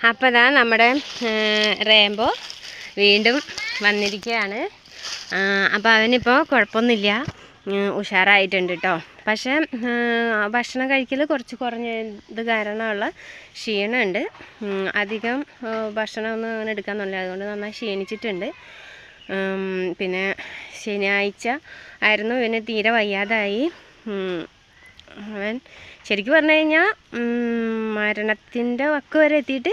അപ്പോൾ ഇതാ നമ്മുടെ റേംബോ വീണ്ടും വന്നിരിക്കുകയാണ്. അപ്പോൾ അവനിപ്പോൾ കുഴപ്പമൊന്നുമില്ല, ഉഷാറായിട്ടുണ്ട് കേട്ടോ. പക്ഷേ ഭക്ഷണം കഴിക്കൽ കുറച്ച് കുറഞ്ഞത് കാരണമുള്ള ക്ഷീണമുണ്ട്. അധികം ഭക്ഷണമൊന്നും അങ്ങനെ എടുക്കാമെന്നില്ല, അതുകൊണ്ട് നന്നായി ക്ഷീണിച്ചിട്ടുണ്ട്. പിന്നെ ശനിയാഴ്ച ആയിരുന്നു ഇവന് തീരെ വയ്യാതായി. അവൻ ശരിക്കും പറഞ്ഞു കഴിഞ്ഞാൽ മരണത്തിൻ്റെ വക്ക് വരെ എത്തിയിട്ട്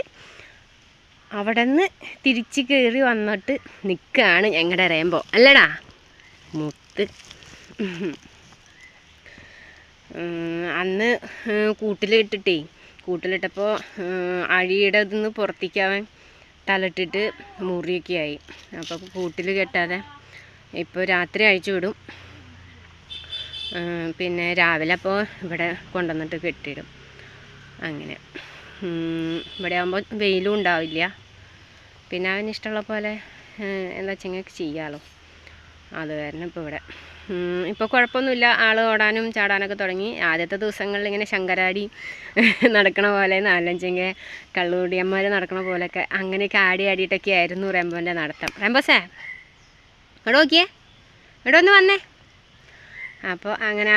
അവിടെ നിന്ന് തിരിച്ച് കയറി വന്നിട്ട് നിൽക്കുകയാണ് ഞങ്ങളുടെ റേംബോ. അല്ലടാ മുത്ത്. അന്ന് കൂട്ടിലിട്ടപ്പോൾ അഴിയുടെ ഇതിന്ന് പുറത്തേക്ക് അവൻ തലയിട്ടിട്ട് മുറിയൊക്കെ ആയി. അപ്പോൾ കൂട്ടിൽ കെട്ടാതെ ഇപ്പോൾ രാത്രി അഴിച്ചു വിടും. പിന്നെ രാവിലെ അപ്പോൾ ഇവിടെ കൊണ്ടുവന്നിട്ട് കെട്ടിയിടും. അങ്ങനെ ഇവിടെ ആകുമ്പോൾ വെയിലും ഉണ്ടാവില്ല. പിന്നെ അവന് ഇഷ്ടമുള്ള പോലെ എന്താ വെച്ചെങ്കിൽ ചെയ്യാമല്ലോ. അത് കാരണം ഇപ്പോൾ ഇവിടെ ഇപ്പോൾ കുഴപ്പമൊന്നുമില്ല. ആൾ ഓടാനും ചാടാനൊക്കെ തുടങ്ങി. ആദ്യത്തെ ദിവസങ്ങളിൽ ഇങ്ങനെ ശങ്കരാടി നടക്കണ പോലെ, നാലഞ്ചെങ്കിൽ കള്ളുകൂടിയന്മാർ നടക്കണ പോലെയൊക്കെ അങ്ങനെയൊക്കെ ആടിയിട്ടൊക്കെ ആയിരുന്നു റെംബോൻ്റെ നടത്തം. റെംബോസേ ഇവിടെ നോക്കിയേ, ഇവിടെ ഒന്ന് വന്നേ. അപ്പോൾ അങ്ങനെ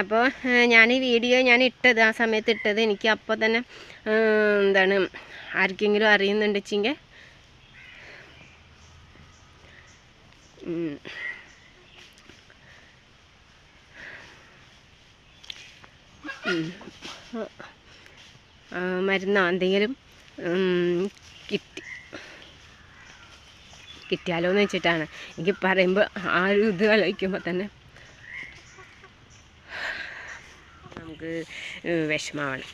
ഞാൻ ഈ വീഡിയോ ഇട്ടത് ആ സമയത്ത് ഇട്ടത് എനിക്ക് അപ്പോൾ തന്നെ എന്താണ് ആർക്കെങ്കിലും അറിയുന്നുണ്ടെങ്കിൽ മരുന്നോ എന്തെങ്കിലും കിട്ടിയാലോ എന്ന് വെച്ചിട്ടാണ്. എനിക്ക് പറയുമ്പോൾ ആ ഒരു ഇത് ആലോചിക്കുമ്പോൾ തന്നെ നമുക്ക് വിഷമമാണ്.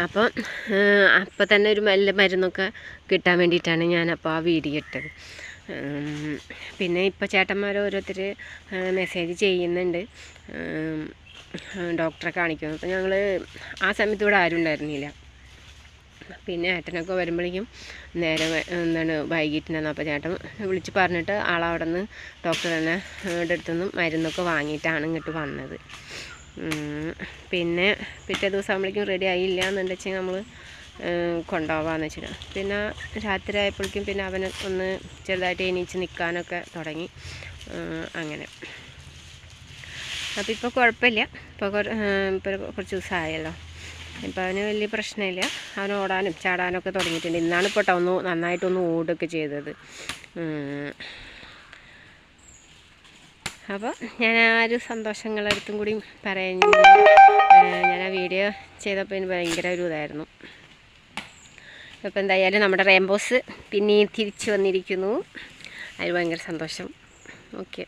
അപ്പോൾ തന്നെ ഒരു നല്ല മരുന്നൊക്കെ കിട്ടാൻ വേണ്ടിയിട്ടാണ് ഞാനപ്പോൾ ആ വീഡിയോ ഇട്ടത്. പിന്നെ ഇപ്പോൾ ചേട്ടന്മാർ ഓരോരുത്തർ മെസ്സേജ് ചെയ്യുന്നുണ്ട് ഡോക്ടറെ കാണിക്കുന്നു. അപ്പോൾ ഞങ്ങൾ ആ സമയത്ത് ഇവിടെ ആരും ഉണ്ടായിരുന്നില്ല. പിന്നെ ഏട്ടനൊക്കെ വരുമ്പോഴേക്കും നേരെ വൈകിട്ടുണ്ടായിരുന്നു. അപ്പോൾ ചേട്ടൻ വിളിച്ച് പറഞ്ഞിട്ട് ആളവിടെ നിന്ന് ഡോക്ടർ തന്നെ അടുത്തുനിന്നും മരുന്നൊക്കെ വാങ്ങിയിട്ടാണ് ഇങ്ങോട്ട് വന്നത്. പിന്നെ പിറ്റേ ദിവസം ആകുമ്പോഴേക്കും റെഡി ആയില്ല എന്നുണ്ടെങ്കിൽ നമ്മൾ കൊണ്ടുപോകാമെന്ന് വെച്ചിട്ട് പിന്നെ രാത്രി ആയപ്പോഴേക്കും പിന്നെ അവന് ഒന്ന് ചെറുതായിട്ട് എണീച്ച് നിൽക്കാനൊക്കെ തുടങ്ങി. അങ്ങനെ അപ്പോൾ ഇപ്പോൾ കുഴപ്പമില്ല. ഇപ്പോൾ കുറച്ച് ദിവസമായല്ലോ. ഇപ്പോൾ അവന് വലിയ പ്രശ്നമില്ല. അവൻ ഓടാനും ചാടാനൊക്കെ തുടങ്ങിയിട്ടുണ്ട്. ഇന്നാണ് ഇപ്പോൾ നന്നായിട്ടൊന്ന് ഓടുകയൊക്കെ ചെയ്തത്. അപ്പോൾ ഞാൻ ആ ഒരു സന്തോഷങ്ങളടുത്തും കൂടി പറയുന്നത് ഞാൻ ആ വീഡിയോ ചെയ്തപ്പോൾ എനിക്ക് ഭയങ്കര ഒരു ഇതായിരുന്നു. അപ്പോൾ എന്തായാലും നമ്മുടെ റേംബോസ് പിന്നെയും തിരിച്ചു വന്നിരിക്കുന്നു. അതിൽ ഭയങ്കര സന്തോഷം. ഓക്കെ.